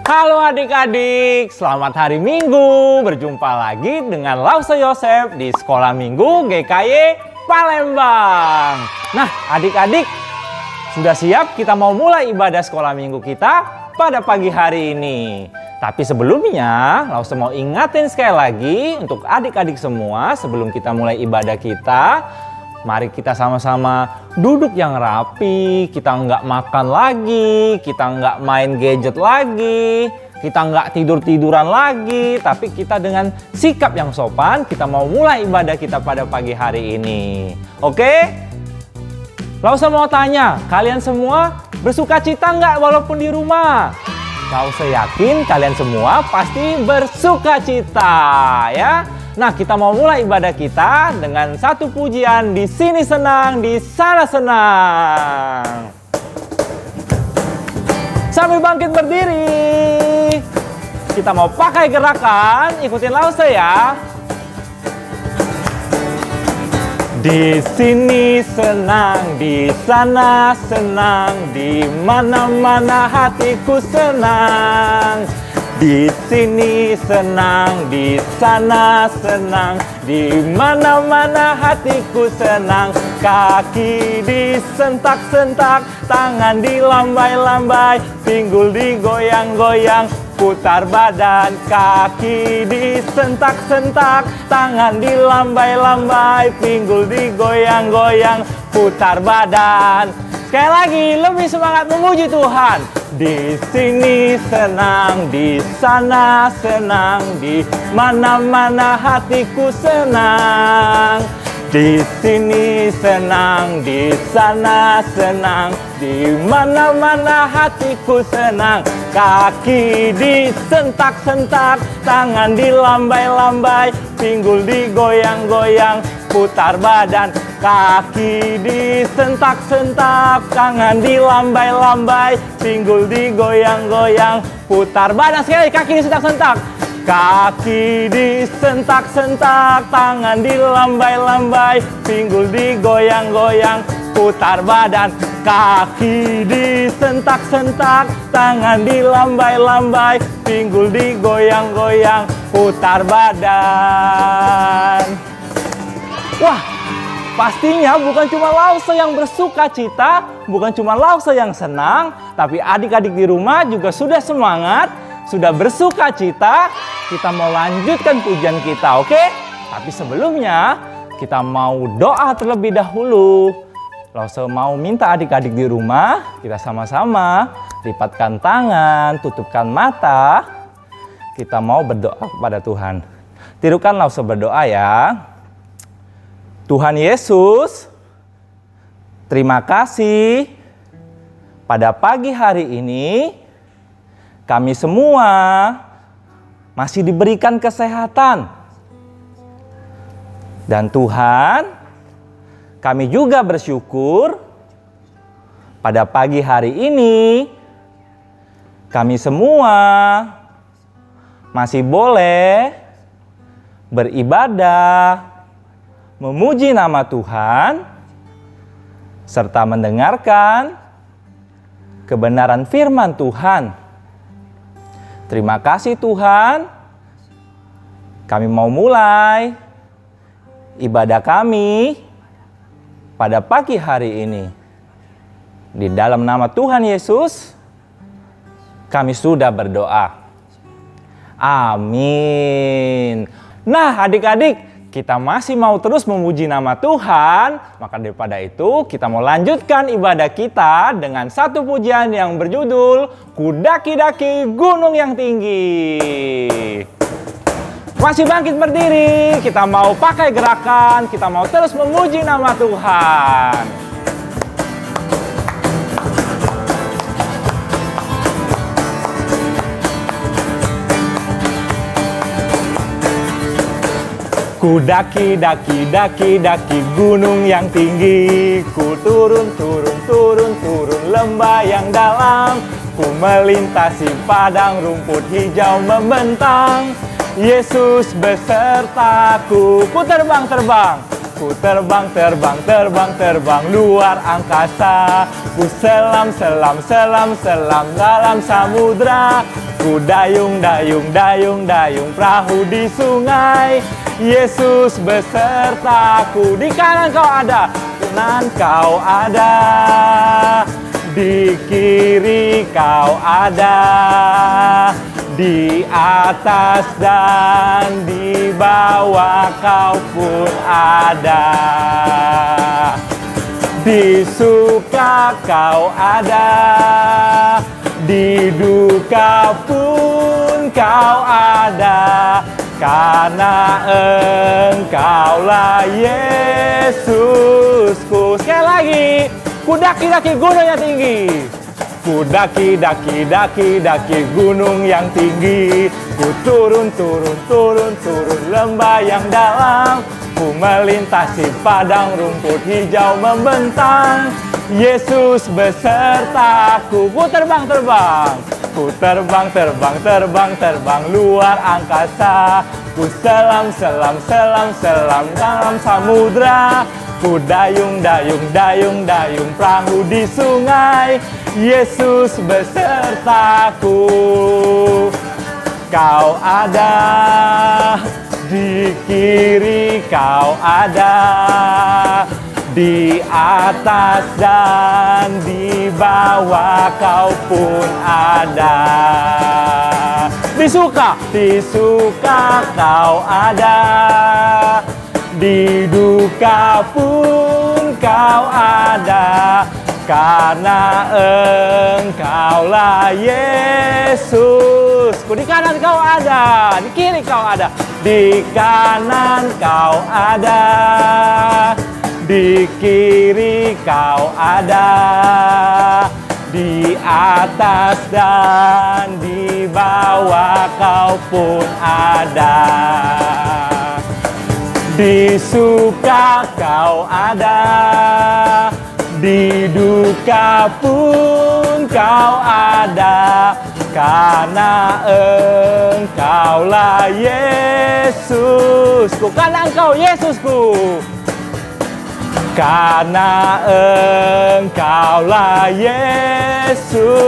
Halo adik-adik, selamat hari Minggu. Berjumpa lagi dengan Lause Yosef di Sekolah Minggu GKY Palembang. Nah adik-adik, sudah siap kita mau mulai ibadah sekolah minggu kita pada pagi hari ini. Tapi sebelumnya, Lause mau ingatin sekali lagi untuk adik-adik semua sebelum kita mulai ibadah kita. Mari kita sama-sama duduk yang rapi, kita nggak makan lagi, kita nggak main gadget lagi, kita nggak tidur-tiduran lagi, tapi kita dengan sikap yang sopan, kita mau mulai ibadah kita pada pagi hari ini. Oke? Lause mau tanya, kalian semua bersuka cita nggak walaupun di rumah? Lause yakin kalian semua pasti bersuka cita, ya. Nah, kita mau mulai ibadah kita dengan satu pujian, di sini senang, di sana senang. Sambil bangkit berdiri, kita mau pakai gerakan, ikutin Lause ya. Di sini senang, di sana senang, di mana-mana hatiku senang. Di sini senang, di sana senang, di mana-mana hatiku senang. Kaki disentak-sentak, tangan dilambai-lambai, pinggul digoyang-goyang, putar badan. Kaki disentak-sentak, tangan dilambai-lambai, pinggul digoyang-goyang, putar badan. Sekali lagi, lebih semangat memuji Tuhan. Di sini senang, di sana senang, di mana-mana hatiku senang. Di sini senang, di sana senang, di mana-mana hatiku senang. Kaki disentak-sentak, tangan dilambai-lambai, pinggul digoyang-goyang, putar badan. Kaki disentak-sentak, tangan dilambai-lambai, pinggul digoyang-goyang, putar badan. Sekali kaki disentak-sentak. Kaki disentak-sentak, tangan dilambai-lambai, pinggul digoyang-goyang, putar badan. Kaki disentak-sentak, tangan dilambai-lambai, pinggul digoyang-goyang, putar badan. Wah, pastinya bukan cuma Lause yang bersuka cita, bukan cuma Lause yang senang, tapi adik-adik di rumah juga sudah semangat, sudah bersuka cita. Kita mau lanjutkan pujian kita, oke? Tapi sebelumnya kita mau doa terlebih dahulu. Lause mau minta adik-adik di rumah, kita sama-sama lipatkan tangan, tutupkan mata. Kita mau berdoa kepada Tuhan. Tirukan Lause berdoa ya. Tuhan Yesus, terima kasih pada pagi hari ini kami semua masih diberikan kesehatan. Dan Tuhan, kami juga bersyukur pada pagi hari ini kami semua masih boleh beribadah, memuji nama Tuhan, serta mendengarkan kebenaran firman Tuhan. Terima kasih Tuhan, kami mau mulai ibadah kami pada pagi hari ini. Di dalam nama Tuhan Yesus, kami sudah berdoa. Amin. Nah adik-adik, kita masih mau terus memuji nama Tuhan, maka daripada itu kita mau lanjutkan ibadah kita dengan satu pujian yang berjudul Ku daki-daki gunung yang tinggi. Masih bangkit berdiri, kita mau pakai gerakan, kita mau terus memuji nama Tuhan. Ku daki-daki gunung yang tinggi, ku turun lembah yang dalam, ku melintasi padang rumput hijau membentang. Yesus besertaku, ku terbang, ku terbang luar angkasa, ku selam dalam samudra, ku Ku dayung, dayung, dayung, dayung perahu di sungai. Yesus besertaku. Di kanan kau ada, kanan kau ada. Di kiri kau ada. Di atas dan di bawah kau pun ada. Di suka kau ada, di duka pun kau ada, karena Engkaulah Yesusku. Sekali lagi, ku daki-daki gunung yang tinggi. Ku daki-daki gunung yang tinggi. Ku turun lembah yang dalam. Ku melintasi padang rumput hijau membentang. Yesus besertaku. Ku terbang. Ku terbang luar angkasa. Ku selam dalam samudra. Ku dayung perahu di sungai. Yesus besertaku. Kau ada di kiri, kau ada di atas dan di bawah kau pun ada. Di suka kau ada, di duka pun kau ada, karena Engkaulah Yesus. Di kanan kau ada, di kiri kau ada, di kanan kau ada, di kiri kau ada, di atas dan di bawah kau pun ada. Di suka kau ada, di duka pun kau ada, karena Engkaulah Yesusku. Kanan kau Yesusku. Karena Engkaulah Yesusku.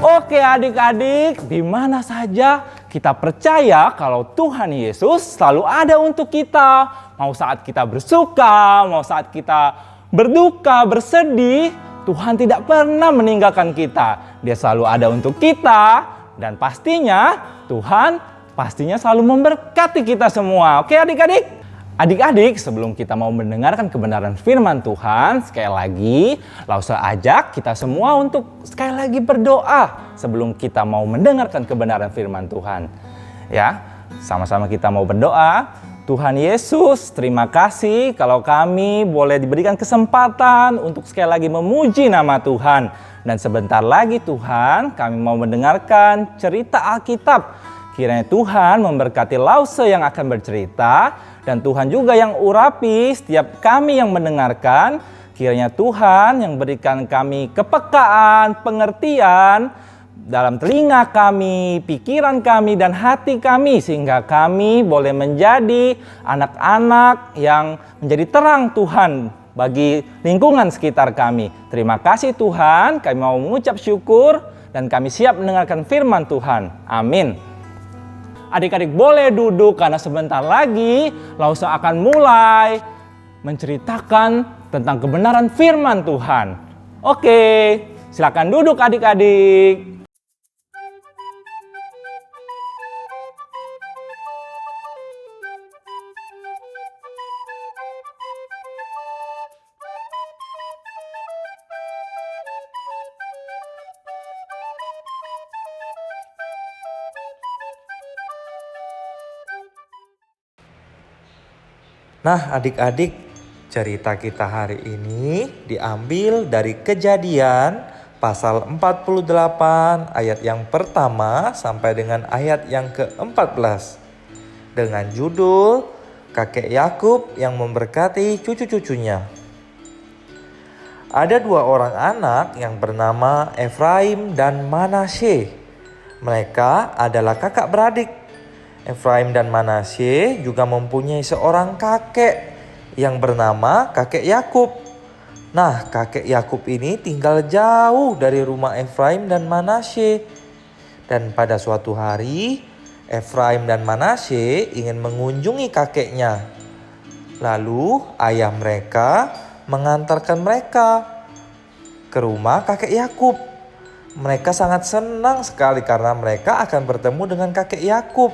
Oke adik-adik, di mana saja kita percaya kalau Tuhan Yesus selalu ada untuk kita. Mau saat kita bersuka, mau saat kita berduka, bersedih, Tuhan tidak pernah meninggalkan kita. Dia selalu ada untuk kita. Dan pastinya Tuhan selalu memberkati kita semua. Oke adik-adik? Adik-adik, sebelum kita mau mendengarkan kebenaran firman Tuhan, sekali lagi Lause ajak kita semua untuk sekali lagi berdoa sebelum kita mau mendengarkan kebenaran firman Tuhan. Ya, sama-sama kita mau berdoa. Tuhan Yesus, terima kasih kalau kami boleh diberikan kesempatan untuk sekali lagi memuji nama Tuhan. Dan sebentar lagi Tuhan, kami mau mendengarkan cerita Alkitab. Kiranya Tuhan memberkati Lause yang akan bercerita, dan Tuhan juga yang urapi setiap kami yang mendengarkan. Kiranya Tuhan yang berikan kami kepekaan, pengertian dalam telinga kami, pikiran kami, dan hati kami, sehingga kami boleh menjadi anak-anak yang menjadi terang Tuhan bagi lingkungan sekitar kami. Terima kasih Tuhan, kami mau mengucap syukur dan kami siap mendengarkan firman Tuhan. Amin. Adik-adik boleh duduk karena sebentar lagi Lause akan mulai menceritakan tentang kebenaran firman Tuhan. Oke, silakan duduk adik-adik. Nah adik-adik, cerita kita hari ini diambil dari Kejadian pasal 48 ayat yang pertama sampai dengan ayat yang ke-14. Dengan judul Kakek Yakub yang memberkati cucu-cucunya. Ada dua orang anak yang bernama Efraim dan Manasye. Mereka adalah kakak beradik. Efraim dan Manasye juga mempunyai seorang kakek yang bernama kakek Yakub. Nah, kakek Yakub ini tinggal jauh dari rumah Efraim dan Manasye. Dan pada suatu hari, Efraim dan Manasye ingin mengunjungi kakeknya. Lalu ayah mereka mengantarkan mereka ke rumah kakek Yakub. Mereka sangat senang sekali karena mereka akan bertemu dengan kakek Yakub.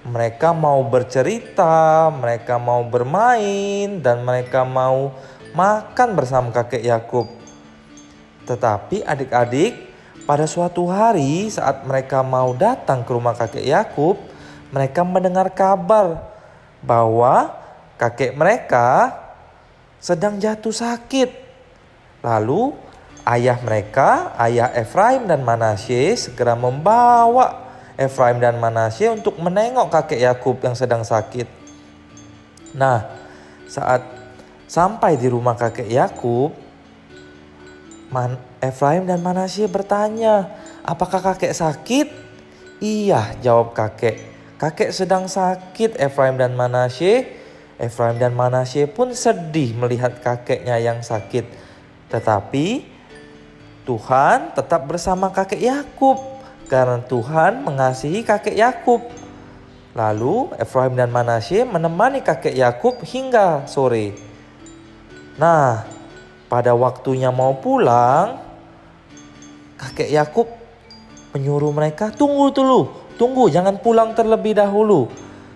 Mereka mau bercerita, mereka mau bermain, dan mereka mau makan bersama kakek Yakub. Tetapi adik-adik, pada suatu hari saat mereka mau datang ke rumah kakek Yakub, mereka mendengar kabar bahwa kakek mereka sedang jatuh sakit. Lalu ayah mereka, ayah Efraim dan Manasye, segera membawa Efraim dan Manasye untuk menengok kakek Yakub yang sedang sakit. Nah, saat sampai di rumah kakek Yakub, Efraim dan Manasye bertanya, "Apakah kakek sakit?" "Iya," jawab kakek. "Kakek sedang sakit, Efraim dan Manasye." Efraim dan Manasye pun sedih melihat kakeknya yang sakit. Tetapi Tuhan tetap bersama kakek Yakub karena Tuhan mengasihi kakek Yakub. Lalu Efraim dan Manasye menemani kakek Yakub hingga sore. Nah, pada waktunya mau pulang, kakek Yakub menyuruh mereka, "Tunggu dulu, tunggu, jangan pulang terlebih dahulu."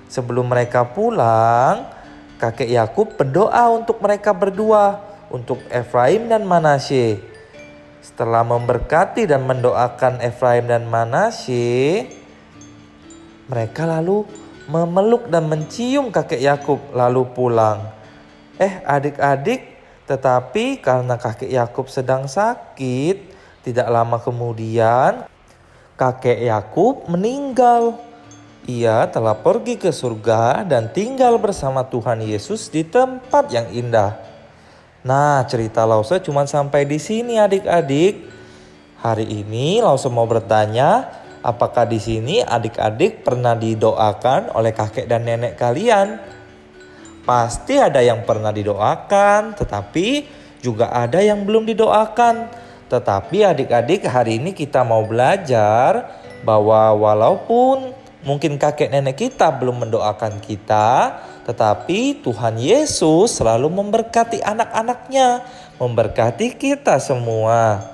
Sebelum mereka pulang, kakek Yakub berdoa untuk mereka berdua, untuk Efraim dan Manasye. Setelah memberkati dan mendoakan Efraim dan Manasye, mereka lalu memeluk dan mencium kakek Yakub lalu pulang. Adik-adik, tetapi karena kakek Yakub sedang sakit, tidak lama kemudian kakek Yakub meninggal. Ia telah pergi ke surga dan tinggal bersama Tuhan Yesus di tempat yang indah. Nah, cerita Lause cuma sampai di sini adik-adik. Hari ini Lause mau bertanya, apakah di sini adik-adik pernah didoakan oleh kakek dan nenek kalian? Pasti ada yang pernah didoakan, tetapi juga ada yang belum didoakan. Tetapi adik-adik, hari ini kita mau belajar bahwa walaupun mungkin kakek nenek kita belum mendoakan kita, tetapi Tuhan Yesus selalu memberkati anak-anaknya, memberkati kita semua.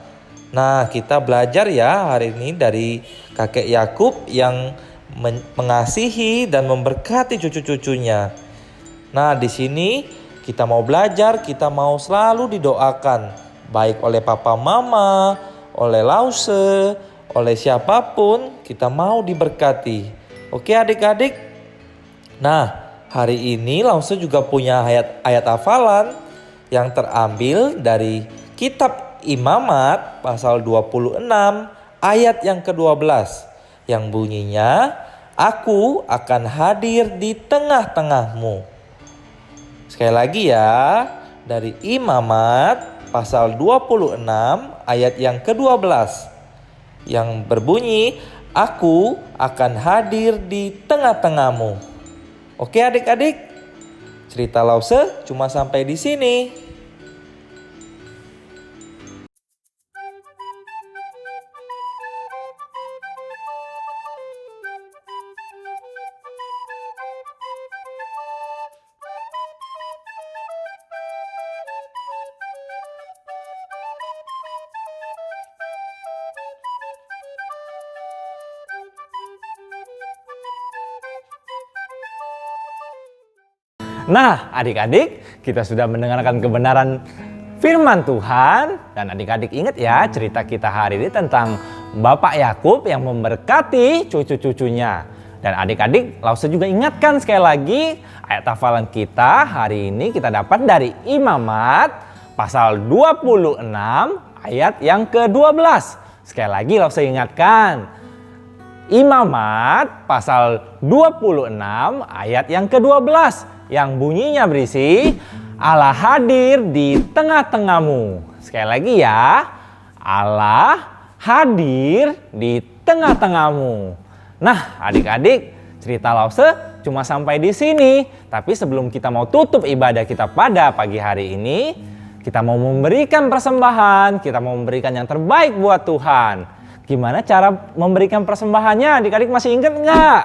Nah, kita belajar ya hari ini dari kakek Yakub yang mengasihi dan memberkati cucu-cucunya. Nah, di sini kita mau belajar, kita mau selalu didoakan, baik oleh papa mama, oleh Lause, oleh siapapun, kita mau diberkati. Oke adik-adik? Nah, hari ini Lause juga punya ayat hafalan yang terambil dari kitab Imamat pasal 26 ayat yang ke-12 yang bunyinya, "Aku akan hadir di tengah-tengahmu." Sekali lagi ya, dari Imamat pasal 26 ayat yang ke-12 yang berbunyi, "Aku akan hadir di tengah-tengahmu." Oke adik-adik, cerita Lause cuma sampai di sini. Nah, adik-adik, kita sudah mendengarkan kebenaran firman Tuhan. Dan adik-adik ingat ya, cerita kita hari ini tentang Bapak Yakub yang memberkati cucu-cucunya. Dan adik-adik, Lause juga ingatkan sekali lagi, ayat hafalan kita hari ini kita dapat dari Imamat pasal 26 ayat yang ke-12. Sekali lagi Lause ingatkan, Imamat pasal 26 ayat yang ke-12 yang bunyinya berisi, "Allah hadir di tengah-tengahmu." Sekali lagi ya, Allah hadir di tengah-tengahmu. Nah, adik-adik, cerita Lause cuma sampai di sini. Tapi sebelum kita mau tutup ibadah kita pada pagi hari ini, Kita mau memberikan persembahan, kita mau memberikan yang terbaik buat Tuhan. Gimana cara memberikan persembahannya? Adik-adik masih ingat nggak?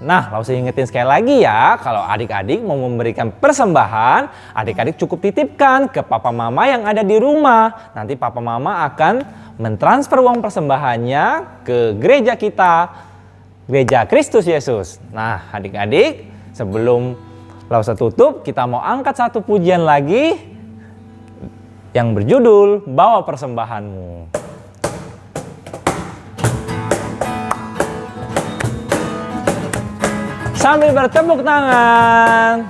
Nah, Lause ingetin sekali lagi ya, kalau adik-adik mau memberikan persembahan, adik-adik cukup titipkan ke papa mama yang ada di rumah. Nanti papa mama akan mentransfer uang persembahannya ke gereja kita, Gereja Kristus Yesus. Nah, adik-adik, sebelum Lause tutup, kita mau angkat satu pujian lagi yang berjudul Bawa Persembahanmu. Sambil bertepuk tangan.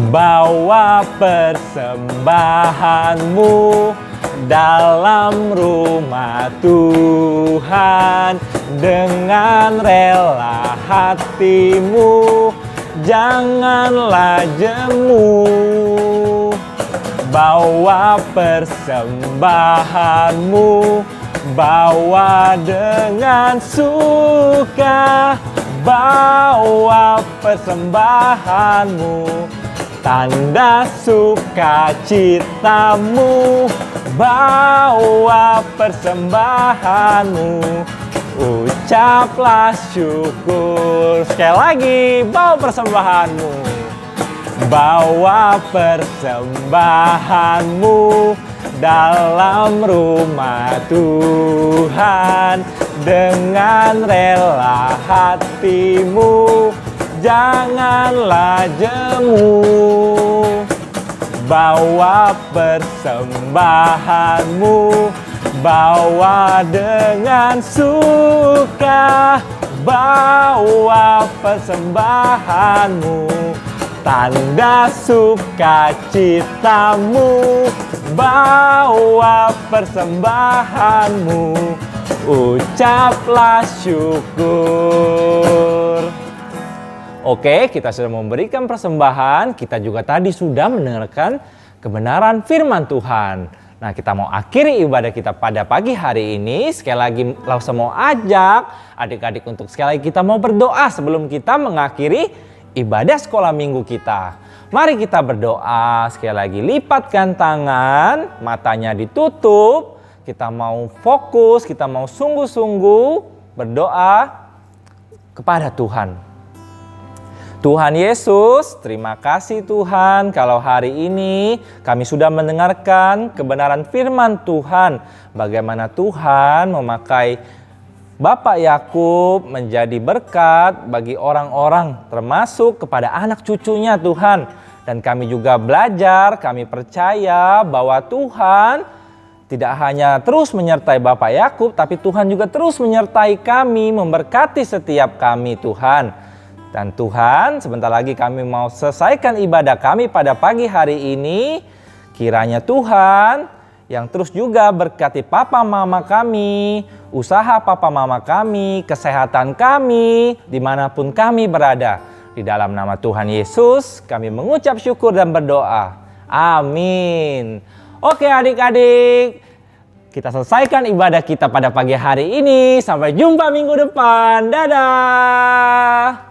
Bawa persembahanmu dalam rumah Tuhan dengan rela hatimu. Janganlah jemu, bawa persembahanmu, bawa dengan suka, bawa persembahanmu, tanda sukacitamu, bawa persembahanmu. Ucaplah syukur. Sekali lagi, bawa persembahanmu. Bawa persembahanmu dalam rumah Tuhan dengan rela hatimu. Janganlah jemu, bawa persembahanmu, bawa dengan suka, bawa persembahanmu, tanda sukacitamu, bawa persembahanmu, ucaplah syukur. Oke, kita sudah memberikan persembahan, kita juga tadi sudah mendengarkan kebenaran firman Tuhan. Nah, kita mau akhiri ibadah kita pada pagi hari ini. Sekali lagi Lause mau ajak adik-adik untuk sekali lagi kita mau berdoa sebelum kita mengakhiri ibadah sekolah minggu kita. Mari kita berdoa, sekali lagi lipatkan tangan, matanya ditutup. Kita mau fokus, kita mau sungguh-sungguh berdoa kepada Tuhan. Tuhan Yesus, terima kasih Tuhan kalau hari ini kami sudah mendengarkan kebenaran firman Tuhan. Bagaimana Tuhan memakai Bapak Yakub menjadi berkat bagi orang-orang termasuk kepada anak cucunya Tuhan. Dan kami juga belajar, kami percaya bahwa Tuhan tidak hanya terus menyertai Bapak Yakub, tapi Tuhan juga terus menyertai kami, memberkati setiap kami Tuhan. Dan Tuhan, sebentar lagi kami mau selesaikan ibadah kami pada pagi hari ini. Kiranya Tuhan yang terus juga berkati papa mama kami, usaha papa mama kami, kesehatan kami, dimanapun kami berada. Di dalam nama Tuhan Yesus, kami mengucap syukur dan berdoa. Amin. Oke adik-adik, kita selesaikan ibadah kita pada pagi hari ini. Sampai jumpa minggu depan. Dadah.